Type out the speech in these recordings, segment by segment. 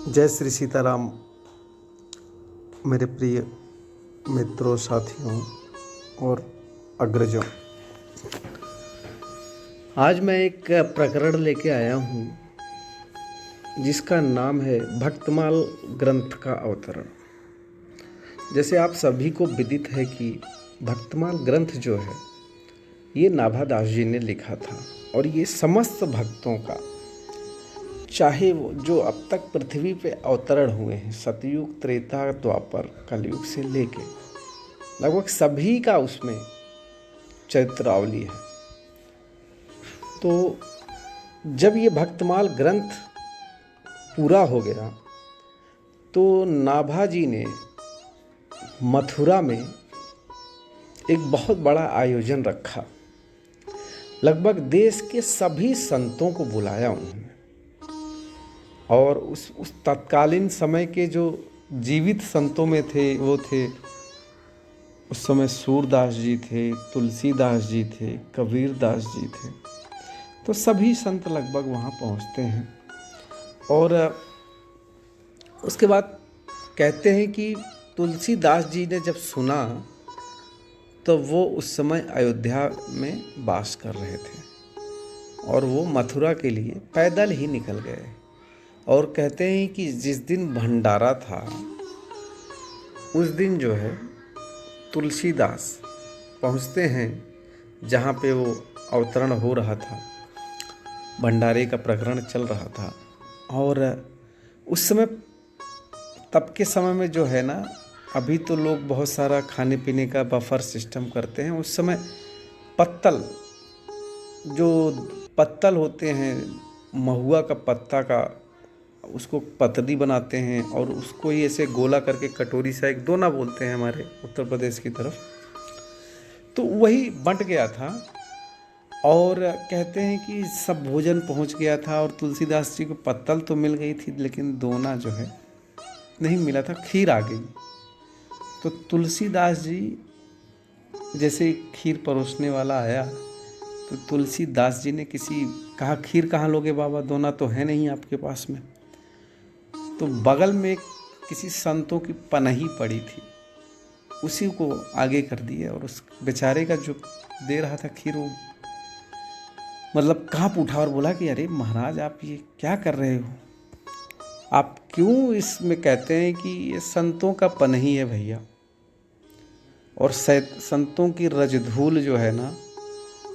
जय श्री सीताराम। मेरे प्रिय मित्रों, साथियों और अग्रजों, आज मैं एक प्रकरण लेके आया हूँ जिसका नाम है भक्तमाल ग्रंथ का अवतरण। जैसे आप सभी को विदित है कि भक्तमाल ग्रंथ जो है ये नाभादास जी ने लिखा था और ये समस्त भक्तों का, चाहे वो जो अब तक पृथ्वी पे अवतरण हुए हैं, सतयुग, त्रेता, द्वापर, कलयुग से लेके लगभग सभी का उसमें चरित्रावली है। तो जब ये भक्तमाल ग्रंथ पूरा हो गया तो नाभा जी ने मथुरा में एक बहुत बड़ा आयोजन रखा। लगभग देश के सभी संतों को बुलाया उन्होंने, और उस तत्कालीन समय के जो जीवित संतों में थे वो थे, उस समय सूरदास जी थे, तुलसीदास जी थे, कबीरदास जी थे। तो सभी संत लगभग वहाँ पहुँचते हैं। और उसके बाद कहते हैं कि तुलसीदास जी ने जब सुना तो वो उस समय अयोध्या में वास कर रहे थे और वो मथुरा के लिए पैदल ही निकल गए। और कहते हैं कि जिस दिन भंडारा था उस दिन जो है तुलसीदास पहुँचते हैं जहाँ पे वो अवतरण हो रहा था, भंडारे का प्रकरण चल रहा था। और उस समय, तब के समय में जो है ना, अभी तो लोग बहुत सारा खाने पीने का बफर सिस्टम करते हैं। उस समय पत्तल, जो पत्तल होते हैं, महुआ का पत्ता का, उसको पतली बनाते हैं और उसको ही ऐसे गोला करके कटोरी सा, एक दोना बोलते हैं हमारे उत्तर प्रदेश की तरफ, तो वही बंट गया था। और कहते हैं कि सब भोजन पहुंच गया था और तुलसीदास जी को पत्तल तो मिल गई थी लेकिन दोना जो है नहीं मिला था, खीर आ गई। तो तुलसीदास जी जैसे खीर परोसने वाला आया तो तुलसीदास जी ने कहा, खीर कहाँ लोगे बाबा, दोना तो है नहीं आपके पास में। तो बगल में किसी संतों की पनही पड़ी थी, उसी को आगे कर दिया और उस बेचारे का जो दे रहा था खीर, वो मतलब कांप उठा और बोला कि अरे महाराज, आप ये क्या कर रहे हो, आप क्यों इसमें। कहते हैं कि ये संतों का पनही है भैया, और संतों की रजधूल जो है ना,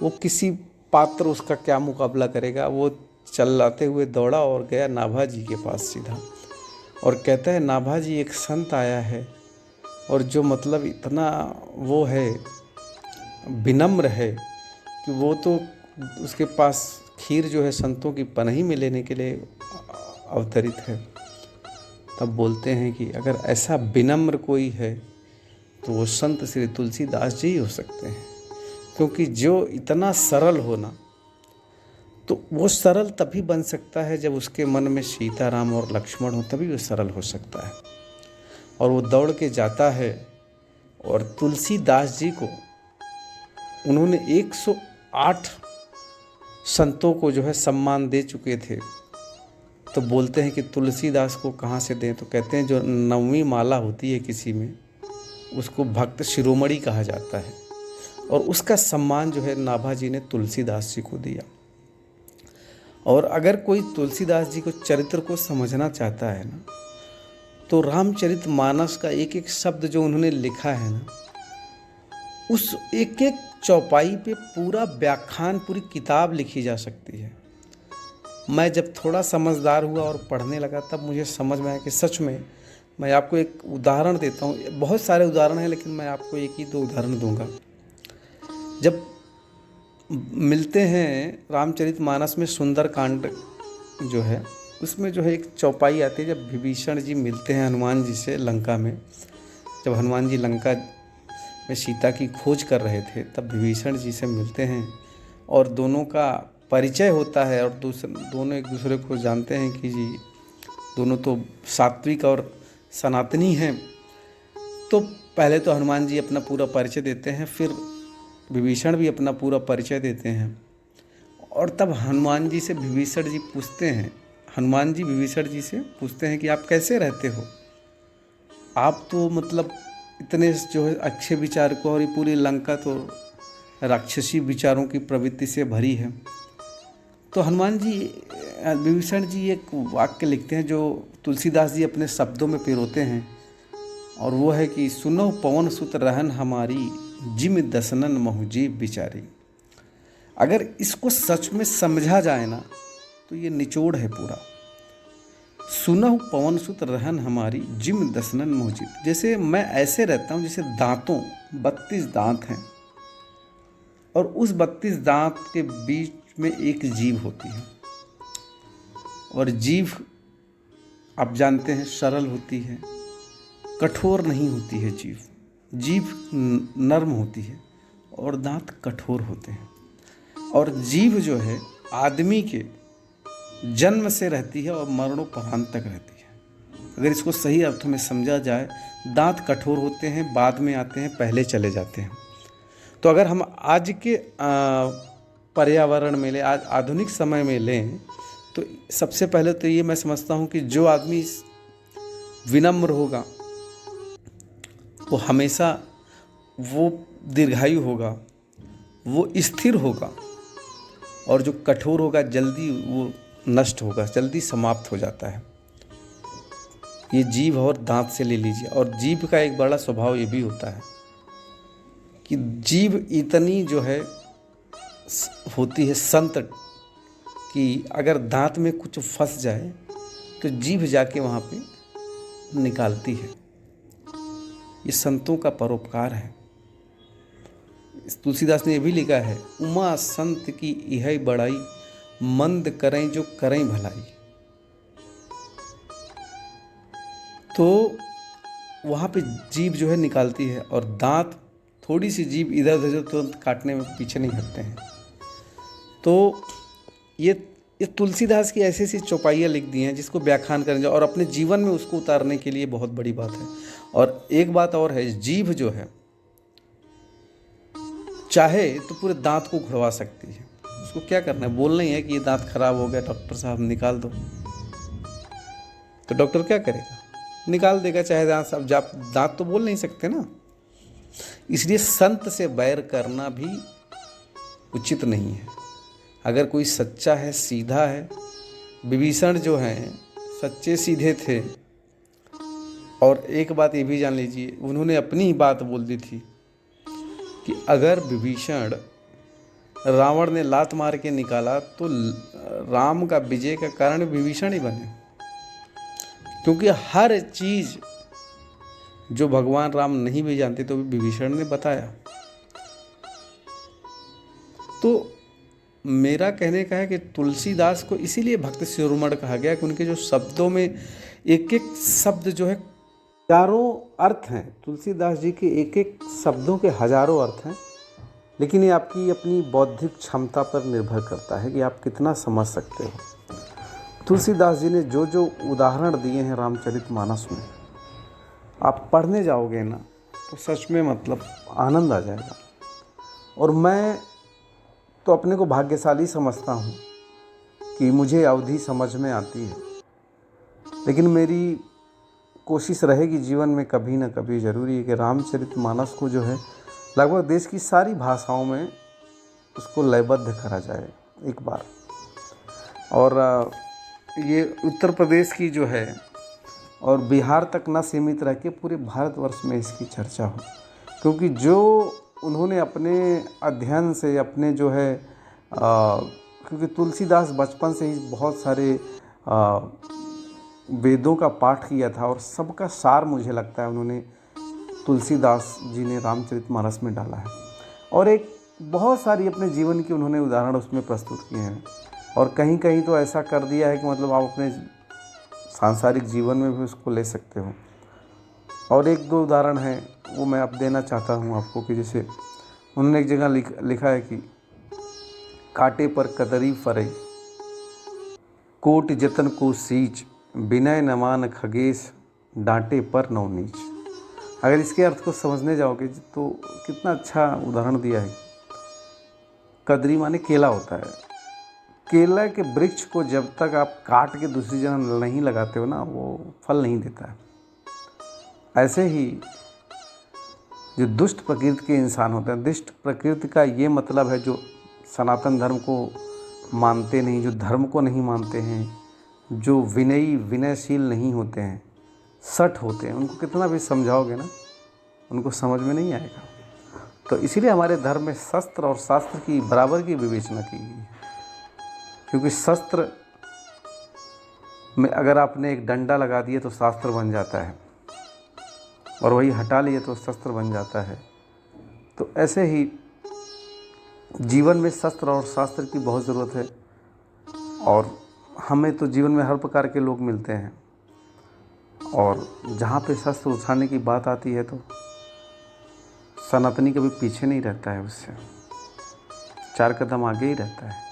वो किसी पात्र उसका क्या मुकाबला करेगा। वो चलाते हुए दौड़ा और गया नाभा जी के पास सीधा, और कहता है नाभा जी, एक संत आया है और जो मतलब इतना वो है, विनम्र है कि वो तो उसके पास खीर जो है संतों की पनही में लेने के लिए अवतरित है। तब बोलते हैं कि अगर ऐसा विनम्र कोई है तो वो संत श्री तुलसीदास जी ही हो सकते हैं, क्योंकि जो इतना सरल हो ना, तो वो सरल तभी बन सकता है जब उसके मन में सीताराम और लक्ष्मण हो, तभी वो सरल हो सकता है। और वो दौड़ के जाता है और तुलसीदास जी को उन्होंने 108 संतों को जो है सम्मान दे चुके थे। तो बोलते हैं कि तुलसीदास को कहाँ से दें, तो कहते हैं जो 9वीं माला होती है किसी में, उसको भक्त शिरोमणि कहा जाता है, और उसका सम्मान जो है नाभा जी ने तुलसीदास जी को दिया। और अगर कोई तुलसीदास जी को चरित्र को समझना चाहता है ना, तो रामचरितमानस का एक एक शब्द जो उन्होंने लिखा है ना, उस एक एक चौपाई पे पूरा व्याख्यान, पूरी किताब लिखी जा सकती है। मैं जब थोड़ा समझदार हुआ और पढ़ने लगा तब मुझे समझ में आया कि सच में, मैं आपको एक उदाहरण देता हूँ, बहुत सारे उदाहरण हैं लेकिन मैं आपको एक ही दो उदाहरण दूंगा। जब मिलते हैं रामचरितमानस में सुंदरकांड जो है, उसमें जो है एक चौपाई आती है, जब विभीषण जी मिलते हैं हनुमान जी से लंका में। जब हनुमान जी लंका में सीता की खोज कर रहे थे तब विभीषण जी से मिलते हैं और दोनों का परिचय होता है, और दोनों एक दूसरे को जानते हैं कि जी दोनों तो सात्विक और सनातनी हैं। तो पहले तो हनुमान जी अपना पूरा परिचय देते हैं, फिर विभीषण भी अपना पूरा परिचय देते हैं, और तब हनुमान जी से विभीषण जी पूछते हैं, हनुमान जी विभीषण जी से पूछते हैं कि आप कैसे रहते हो, आप तो मतलब इतने जो है अच्छे विचार को, और ये पूरी लंका तो राक्षसी विचारों की प्रवृत्ति से भरी है। तो हनुमान जी विभीषण जी एक वाक्य लिखते हैं जो तुलसीदास जी अपने शब्दों में पिरोते हैं, और वो है कि सुनो पवन सुत रहन हमारी, जिम दसनन महुजीब बिचारी। अगर इसको सच में समझा जाए ना तो ये निचोड़ है पूरा। सुनहु पवन सुत रहन हमारी, जिम दसनन महुजीब। जैसे मैं ऐसे रहता हूँ जैसे दांतों 32 दांत हैं, और उस 32 दांत के बीच में एक जीभ होती है, और जीभ आप जानते हैं सरल होती है, कठोर नहीं होती है। जीभ नर्म होती है और दांत कठोर होते हैं। और जीभ जो है आदमी के जन्म से रहती है और मरणोपरांत तक रहती है। अगर इसको सही अर्थ में समझा जाए, दांत कठोर होते हैं, बाद में आते हैं, पहले चले जाते हैं। तो अगर हम आज के पर्यावरण में लें, आज आधुनिक समय में लें, तो सबसे पहले तो ये मैं समझता हूँ कि जो आदमी विनम्र होगा वो हमेशा वो दीर्घायु होगा, वो स्थिर होगा, और जो कठोर होगा जल्दी वो नष्ट होगा, जल्दी समाप्त हो जाता है। ये जीभ और दांत से ले लीजिए। और जीभ का एक बड़ा स्वभाव ये भी होता है कि जीभ इतनी जो है होती है संत कि अगर दांत में कुछ फंस जाए तो जीभ जाके वहाँ पे निकालती है। ये संतों का परोपकार है। तुलसीदास ने ये भी लिखा है, उमा संत की यह बड़ाई, मंद करें जो करें भलाई। तो वहाँ पे जीभ जो है निकालती है, और दांत थोड़ी सी जीभ इधर उधर तुरंत काटने में पीछे नहीं हटते हैं। तो ये तुलसीदास की ऐसी ऐसी चौपाइयाँ लिख दी हैं जिसको व्याख्यान करेंगे और अपने जीवन में उसको उतारने के लिए बहुत बड़ी बात है। और एक बात और है, जीभ जो है चाहे तो पूरे दांत को उखड़वा सकती है। उसको क्या करना है, बोलना ही है कि ये दांत खराब हो गया, डॉक्टर साहब निकाल दो। तो डॉक्टर क्या करेगा, निकाल देगा चाहे दांत। सब दांत तो बोल नहीं सकते ना। इसलिए संत से बैर करना भी उचित नहीं है। अगर कोई सच्चा है, सीधा है, विभीषण जो हैं सच्चे सीधे थे। और एक बात ये भी जान लीजिए, उन्होंने अपनी ही बात बोल दी थी कि अगर विभीषण रावण ने लात मार के निकाला तो राम का विजय का कारण विभीषण ही बने, क्योंकि हर चीज जो भगवान राम नहीं भी जानते तो विभीषण ने बताया। तो मेरा कहने का है कि तुलसीदास को इसीलिए भक्त शिरोमणि कहा गया कि उनके जो शब्दों में एक एक शब्द जो है हजारों अर्थ हैं। तुलसीदास जी के एक एक शब्दों के हजारों अर्थ हैं, लेकिन ये आपकी अपनी बौद्धिक क्षमता पर निर्भर करता है कि आप कितना समझ सकते हो। तुलसीदास जी ने जो जो उदाहरण दिए हैं रामचरितमानस में, आप पढ़ने जाओगे ना तो सच में मतलब आनंद आ जाएगा। और मैं तो अपने को भाग्यशाली समझता हूँ कि मुझे अवधि समझ में आती है, लेकिन मेरी कोशिश रहेगी जीवन में कभी ना कभी ज़रूरी है कि रामचरितमानस को जो है लगभग देश की सारी भाषाओं में उसको लयबद्ध करा जाए एक बार। और ये उत्तर प्रदेश की जो है और बिहार तक न सीमित रह के पूरे भारतवर्ष में इसकी चर्चा हो, क्योंकि जो उन्होंने अपने अध्ययन से अपने जो है क्योंकि तुलसीदास बचपन से ही बहुत सारे वेदों का पाठ किया था, और सबका सार मुझे लगता है उन्होंने तुलसीदास जी ने रामचरितमानस में डाला है। और एक बहुत सारी अपने जीवन की उन्होंने उदाहरण उसमें प्रस्तुत किए हैं, और कहीं कहीं तो ऐसा कर दिया है कि मतलब आप अपने सांसारिक जीवन में भी उसको ले सकते हो। और एक दो उदाहरण हैं वो मैं अब देना चाहता हूँ आपको, कि जैसे उन्होंने एक जगह लिखा है कि कांटे पर कदरी फरे, कोट जतन को सींच, विनय न मान खगेश, डांटे पर नौ नीच। अगर इसके अर्थ को समझने जाओगे तो कितना अच्छा उदाहरण दिया है। कदरी माने केला होता है, केला के वृक्ष को जब तक आप काट के दूसरी जगह नहीं लगाते हो ना, वो फल नहीं देता है। ऐसे ही जो दुष्ट प्रकृति के इंसान होते हैं, दुष्ट प्रकृति का ये मतलब है जो सनातन धर्म को मानते नहीं, जो धर्म को नहीं मानते हैं, जो विनयशील नहीं होते हैं, सठ होते हैं, उनको कितना भी समझाओगे ना उनको समझ में नहीं आएगा। तो इसीलिए हमारे धर्म में शस्त्र और शास्त्र की बराबर की विवेचना की गई है। क्योंकि शस्त्र में अगर आपने एक डंडा लगा दिए तो शास्त्र बन जाता है, और वही हटा लिए तो शस्त्र बन जाता है। तो ऐसे ही जीवन में शस्त्र और शास्त्र की बहुत ज़रूरत है। और हमें तो जीवन में हर प्रकार के लोग मिलते हैं, और जहाँ पे शस्त्र उठाने की बात आती है तो सनातनी कभी पीछे नहीं रहता है, उससे 4 कदम आगे ही रहता है।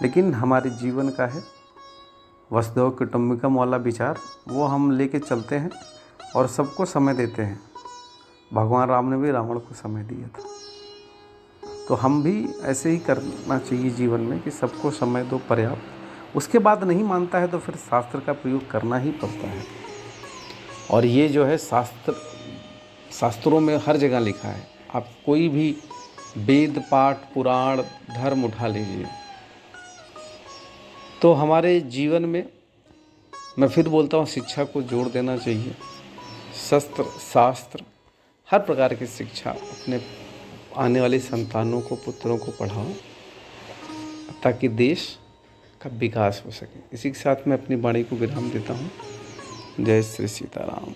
लेकिन हमारे जीवन का है वसुधैव कुटुंबकम वाला विचार, वो हम लेके चलते हैं और सबको समय देते हैं। भगवान राम ने भी रावण को समय दिया था, तो हम भी ऐसे ही करना चाहिए जीवन में कि सबको समय दो पर्याप्त। उसके बाद नहीं मानता है तो फिर शास्त्र का प्रयोग करना ही पड़ता है। और ये जो है शास्त्रों में हर जगह लिखा है। आप कोई भी वेद पाठ पुराण धर्म उठा लीजिए, तो हमारे जीवन में मैं फिर बोलता हूँ शिक्षा को जोड़ देना चाहिए। शस्त्र शास्त्र हर प्रकार की शिक्षा अपने आने वाली संतानों को, पुत्रों को पढ़ाओ, ताकि देश का विकास हो सके। इसी के साथ मैं अपनी वाणी को विराम देता हूँ। जय श्री सीताराम।